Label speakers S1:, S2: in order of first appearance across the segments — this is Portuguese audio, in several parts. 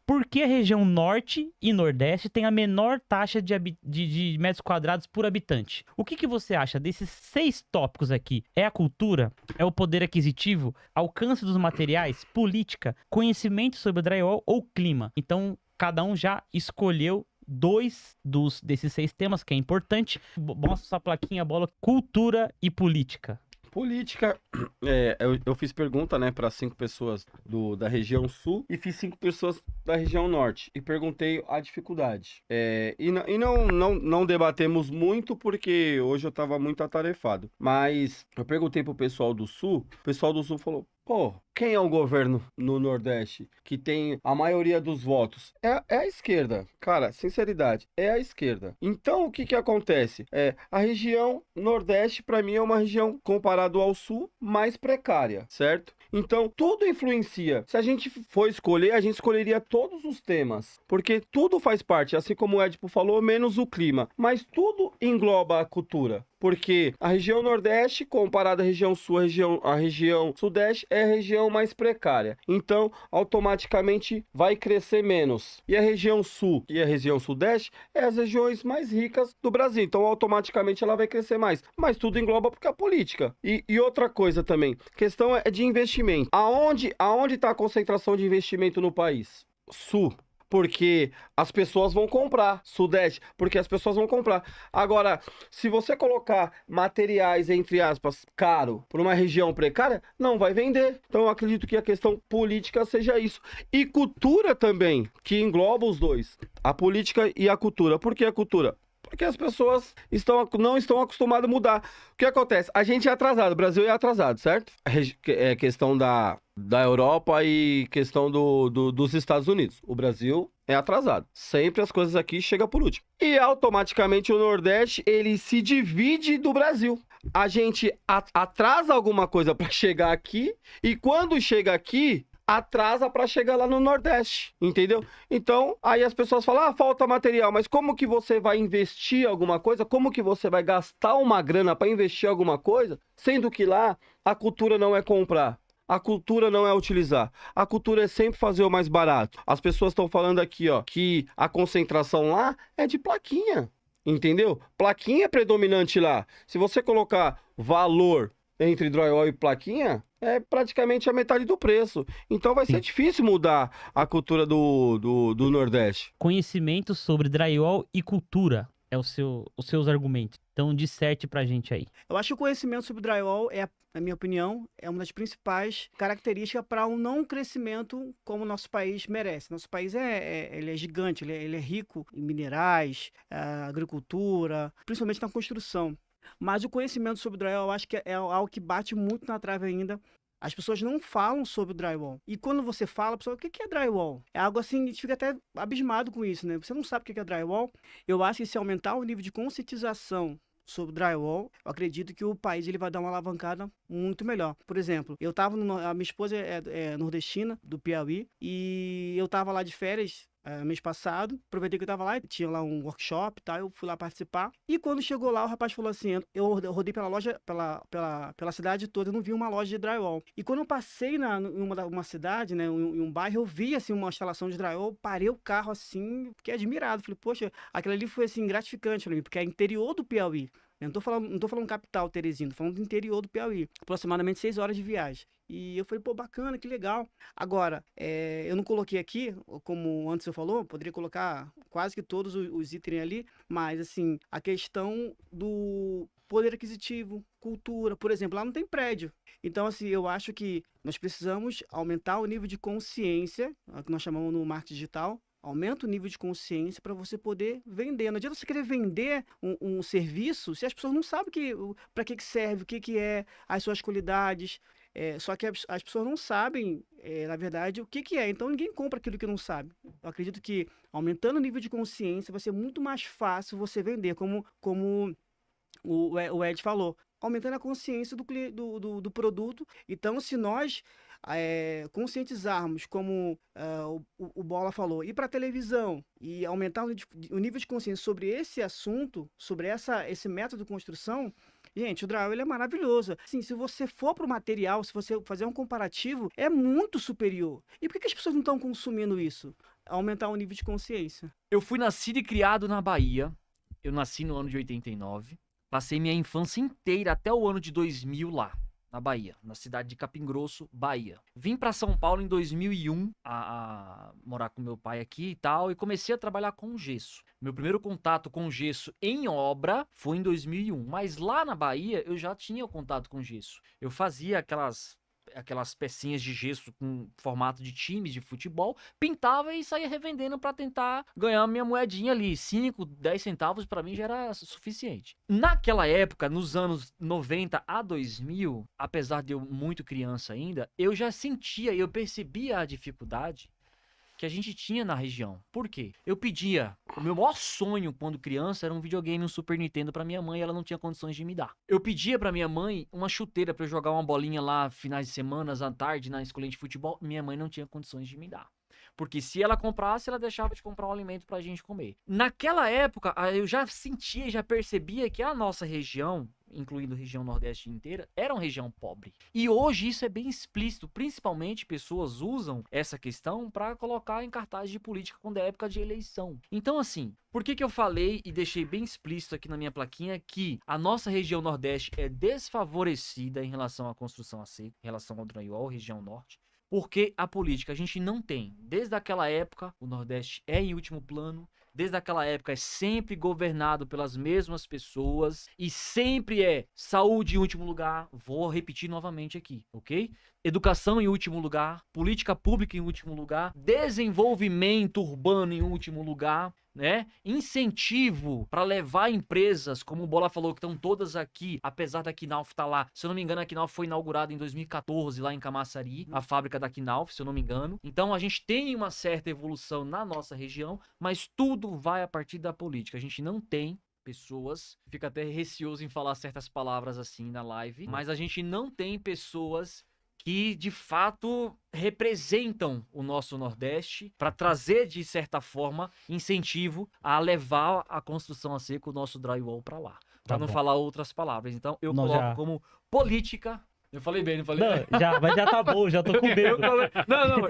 S1: Por que a região norte e nordeste tem a menor taxa de metros quadrados por habitante? O que você acha desses 6 tópicos aqui? É a cultura? É o poder aquisitivo? Alcance dos materiais? Política? Conhecimento sobre o drywall ou clima? Então, cada um já escolheu desses 6 temas, que é importante. Mostra sua plaquinha, bola, cultura e política.
S2: Política, eu fiz pergunta, né, para 5 pessoas da região sul e fiz 5 pessoas da região norte e perguntei a dificuldade. Não debatemos muito porque hoje eu estava muito atarefado, mas eu perguntei pro pessoal do sul, o pessoal do sul falou: pô, quem é o governo no Nordeste que tem a maioria dos votos? É a esquerda. Cara, sinceridade, é a esquerda. Então, o que que acontece? A região Nordeste, para mim, é uma região, comparado ao Sul, mais precária, certo? Então, tudo influencia. Se a gente for escolher, a gente escolheria todos os temas, porque tudo faz parte, assim como o Edipo falou, menos o clima. Mas tudo engloba a cultura. Porque a região Nordeste, comparada à região Sul, a região Sudeste é a região mais precária. Então, automaticamente vai crescer menos. E a região Sul e a região Sudeste é as regiões mais ricas do Brasil. Então, automaticamente ela vai crescer mais. Mas tudo engloba porque é a política. E outra coisa também, questão é de investimento. Aonde está a concentração de investimento no país? Sul. Porque as pessoas vão comprar. Sudeste, porque as pessoas vão comprar. Agora, se você colocar materiais, entre aspas, caro por uma região precária, não vai vender. Então, eu acredito que a questão política seja isso. E cultura também, que engloba os dois. A política e a cultura. Por que a cultura? Porque as pessoas não estão acostumadas a mudar. O que acontece? A gente é atrasado, o Brasil é atrasado, certo? É questão da Europa e questão dos Estados Unidos. O Brasil é atrasado. Sempre as coisas aqui chegam por último. E automaticamente o Nordeste, ele se divide do Brasil. A gente atrasa alguma coisa para chegar aqui e quando chega aqui, atrasa para chegar lá no Nordeste, entendeu? Então, aí as pessoas falam, falta material, mas como que você vai investir alguma coisa? Como que você vai gastar uma grana para investir alguma coisa, sendo que lá a cultura não é comprar? A cultura não é utilizar. A cultura é sempre fazer o mais barato. As pessoas estão falando aqui, ó, que a concentração lá é de plaquinha, entendeu? Plaquinha é predominante lá. Se você colocar valor entre drywall e plaquinha, é praticamente a metade do preço. Então vai ser difícil mudar a cultura do Nordeste.
S1: Conhecimento sobre drywall e cultura é os seus argumentos. Então, disserte pra gente aí.
S3: Eu acho que o conhecimento sobre drywall na minha opinião, é uma das principais características para um não crescimento como o nosso país merece. Nosso país ele é gigante, ele é rico em minerais, agricultura, principalmente na construção. Mas o conhecimento sobre o drywall, eu acho que é algo que bate muito na trave ainda. As pessoas não falam sobre o drywall. E quando você fala, a pessoa, o que é drywall? É algo assim, a gente fica até abismado com isso, né? Você não sabe o que é drywall? Eu acho que se aumentar o nível de conscientização sobre o drywall, eu acredito que o país ele vai dar uma alavancada muito melhor. Por exemplo, a minha esposa é nordestina, do Piauí, e eu estava lá de férias mês passado, aproveitei que eu tava lá, tinha lá um workshop, tá? Eu fui lá participar. E quando chegou lá, o rapaz falou assim: eu rodei pela loja, pela cidade toda, eu não vi uma loja de drywall. E quando eu passei em uma cidade, né, em um bairro, eu vi assim uma instalação de drywall, parei o carro assim, fiquei admirado. Falei, poxa, aquilo ali foi assim gratificante para mim, porque é interior do Piauí. Eu não tô falando capital, Teresina, tô falando do interior do Piauí. Aproximadamente 6 horas de viagem. E eu falei, pô, bacana, que legal. Agora, eu não coloquei aqui, como antes você falou, poderia colocar quase que todos os itens ali, mas assim, a questão do poder aquisitivo, cultura, por exemplo, lá não tem prédio. Então, assim, eu acho que nós precisamos aumentar o nível de consciência, que nós chamamos no marketing digital. Aumenta o nível de consciência para você poder vender. Não adianta você querer vender um serviço se as pessoas não sabem para que serve, o que é, as suas qualidades. Só que as pessoas não sabem, na verdade, o que é. Então, ninguém compra aquilo que não sabe. Eu acredito que, aumentando o nível de consciência, vai ser muito mais fácil você vender, como o Ed falou. Aumentando a consciência do produto. Então, se nós conscientizarmos, como o Bola falou, ir para a televisão e aumentar o nível de consciência sobre esse assunto, sobre esse método de construção, gente, o drywall ele é maravilhoso. Assim, se você for para o material, se você fazer um comparativo, é muito superior. E por que as pessoas não estão consumindo isso? aumentar o nível de consciência.
S4: Eu fui nascido e criado na Bahia. Eu nasci no ano de 89. Passei minha infância inteira até o ano de 2000 lá, na Bahia, na cidade de Capim Grosso, Bahia. Vim para São Paulo em 2001 a morar com meu pai aqui e tal, e comecei a trabalhar com gesso. Meu primeiro contato com gesso em obra foi em 2001, mas lá na Bahia eu já tinha contato com gesso. Eu fazia aquelas pecinhas de gesso com formato de times de futebol, pintava e saía revendendo para tentar ganhar minha moedinha ali, 5, 10 centavos para mim já era suficiente. Naquela época, nos anos 90 a 2000, apesar de eu muito criança ainda, eu já sentia, eu percebia a dificuldade que a gente tinha na região. Por quê? Eu pedia, o meu maior sonho quando criança era um videogame, um Super Nintendo pra minha mãe, e ela não tinha condições de me dar. Eu pedia pra minha mãe uma chuteira pra eu jogar uma bolinha lá finais de semana, à tarde, na escolinha de futebol, minha mãe não tinha condições de me dar. Porque se ela comprasse, ela deixava de comprar um alimento pra gente comer. Naquela época, eu já sentia, já percebia que a nossa região, incluindo a região Nordeste inteira, era uma região pobre. E hoje isso é bem explícito, principalmente pessoas usam essa questão para colocar em cartaz de política quando é época de eleição. Então assim, por que eu falei e deixei bem explícito aqui na minha plaquinha que a nossa região Nordeste é desfavorecida em relação à construção a seco, em relação ao drywall, região Norte? Porque a política a gente não tem. Desde aquela época, o Nordeste é em último plano. Desde aquela época é sempre governado pelas mesmas pessoas e sempre é saúde em último lugar. Vou repetir novamente aqui, ok? Educação em último lugar, política pública em último lugar, desenvolvimento urbano em último lugar, né? Incentivo para levar empresas, como o Bola falou, que estão todas aqui, apesar da Knauf estar lá. Se eu não me engano, a Knauf foi inaugurada em 2014 lá em Camaçari, a fábrica da Knauf, se eu não me engano. Então a gente tem uma certa evolução na nossa região, mas tudo vai a partir da política. A gente não tem pessoas, fica até receoso em falar certas palavras assim na live, mas a gente não tem pessoas que de fato representam o nosso Nordeste para trazer de certa forma incentivo a levar a construção a seco, o nosso drywall para lá, para não falar outras palavras. Então eu coloco como política. Eu falei bem, não falei?
S1: Não, mas já tá bom, já tô com medo.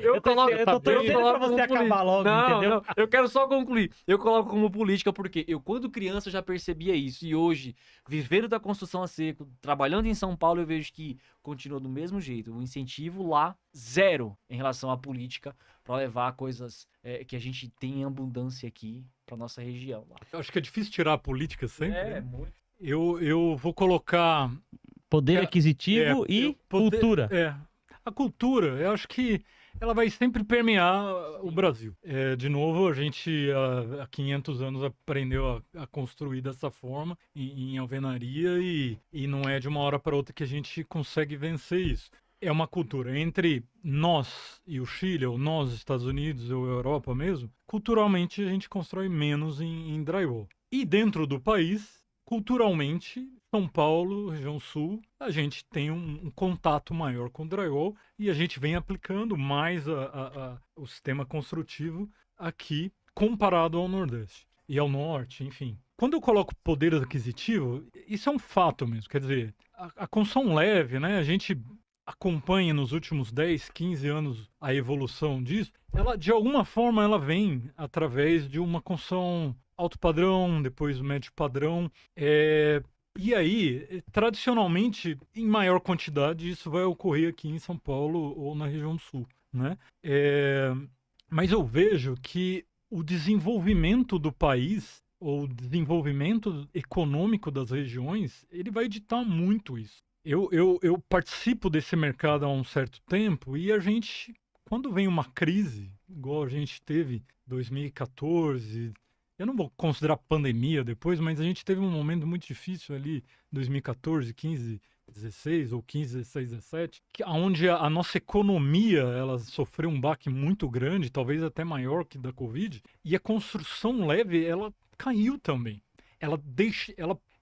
S4: Eu coloco
S1: pra você acabar logo, entendeu?
S4: Não, eu quero só concluir. Eu coloco como política porque eu, quando criança, já percebia isso. E hoje, vivendo da construção a seco, trabalhando em São Paulo, eu vejo que continua do mesmo jeito. O incentivo lá, zero em relação à política para levar coisas que a gente tem em abundância aqui para nossa região. Lá.
S5: Eu acho que é difícil tirar a política sempre.
S4: É, muito.
S5: Eu vou colocar...
S1: Poder aquisitivo e cultura.
S5: A cultura, eu acho que ela vai sempre permear o Brasil. De novo, a gente há 500 anos aprendeu a construir dessa forma, em alvenaria, e não é de uma hora para outra que a gente consegue vencer isso. É uma cultura entre nós e o Chile, ou nós, Estados Unidos, ou Europa mesmo. Culturalmente, a gente constrói menos em drywall. E dentro do país, culturalmente, São Paulo, região sul, a gente tem um contato maior com o drywall e a gente vem aplicando mais o sistema construtivo aqui comparado ao Nordeste e ao Norte, enfim. Quando eu coloco poder aquisitivo, isso é um fato mesmo, quer dizer, a construção leve, né, a gente acompanha nos últimos 10, 15 anos a evolução disso, ela de alguma forma ela vem através de uma construção alto padrão, depois médio padrão, e aí, tradicionalmente, em maior quantidade, isso vai ocorrer aqui em São Paulo ou na região sul, né? Mas eu vejo que o desenvolvimento do país, ou o desenvolvimento econômico das regiões, ele vai ditar muito isso. Eu participo desse mercado há um certo tempo e a gente, quando vem uma crise, igual a gente teve em 2014... Eu não vou considerar pandemia depois, mas a gente teve um momento muito difícil ali, 2014, 15, 16 ou 15, 16, 17, onde a nossa economia ela sofreu um baque muito grande, talvez até maior que da Covid, e a construção leve ela caiu também.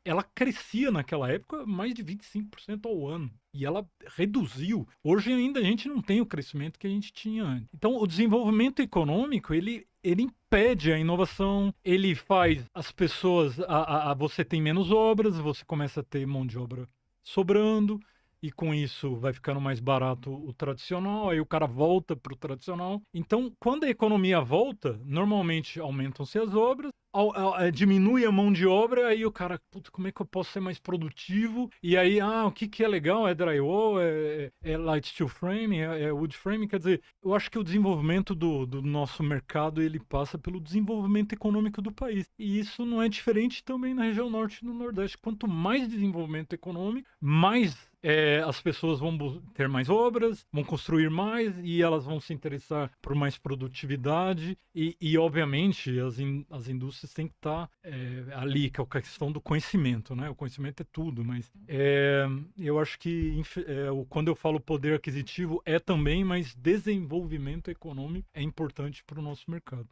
S5: Ela crescia naquela época mais de 25% ao ano. E ela reduziu. Hoje ainda a gente não tem o crescimento que a gente tinha antes. Então o desenvolvimento econômico, ele impede a inovação, ele faz as pessoas... você tem menos obras, você começa a ter mão de obra sobrando. e com isso vai ficando mais barato o tradicional, aí o cara volta para o tradicional. Então, quando a economia volta, normalmente aumentam-se as obras, diminui a mão de obra, aí o cara, puta, como é que eu posso ser mais produtivo? E aí, o que é legal? É drywall, é light steel frame, é wood frame, quer dizer, eu acho que o desenvolvimento do nosso mercado, ele passa pelo desenvolvimento econômico do país. E isso não é diferente também na região norte e no nordeste. Quanto mais desenvolvimento econômico, mais as pessoas vão ter mais obras, vão construir mais e elas vão se interessar por mais produtividade e obviamente, as indústrias têm que estar ali, que é a questão do conhecimento, né? O conhecimento é tudo, mas eu acho que quando eu falo poder aquisitivo é também, mas desenvolvimento econômico é importante para o nosso mercado.